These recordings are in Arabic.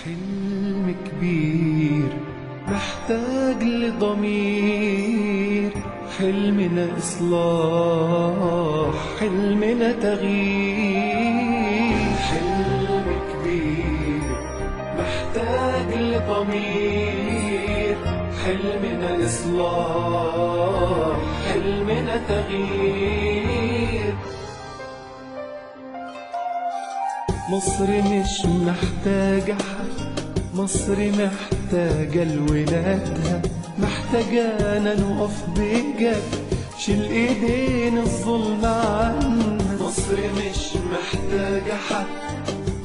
حلم كبير محتاج لضمير، حلمنا إصلاح، حلمنا تغيير. حلم كبير محتاج لضمير، حلمنا إصلاح، حلمنا تغيير. مصر مش محتاجة حد، مصر محتاجة لولادها، محتاجانا نقف بجد، شيل ايدين الظلم عنا. مصر مش محتاجة حد،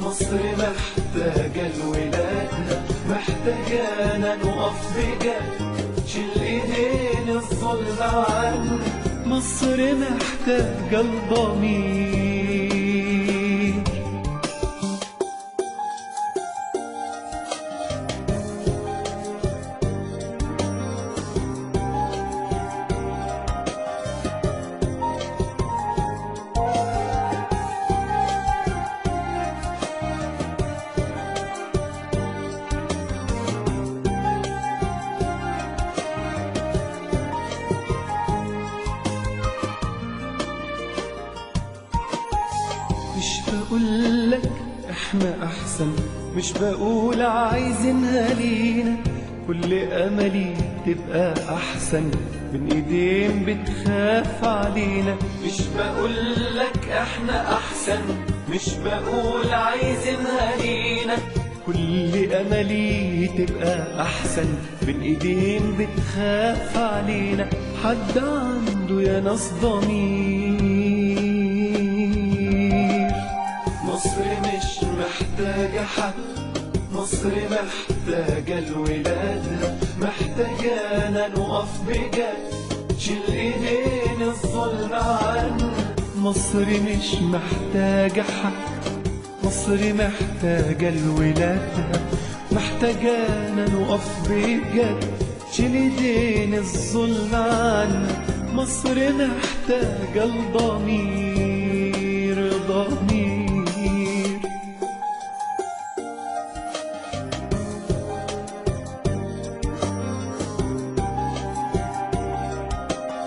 مصر محتاجة لولادها، محتاجانا نقف بجد، شيل ايدين الظلم عنا. مصر محتاجة الضمير. مش بقولك احنا احسن، مش بقول عايزينها لينا، كل املي تبقى احسن من ايدين بتخاف علينا. مش بقولك احنا احسن، مش بقول عايزينها لينا، كل املي تبقى احسن من ايدين بتخاف علينا. حد عنده يا ناس ضمير. مصر مش محتاجة حد، مصر محتاجة لولادها، محتاجانا نقف بجد، شيل ايدين الظلم عنا. مصر مش محتاجة حد، مصر محتاجة لولادها، محتاجانا نقف بجد، شيل ايدين الظلم عنا. مصر محتاجة الضمير، ضمير.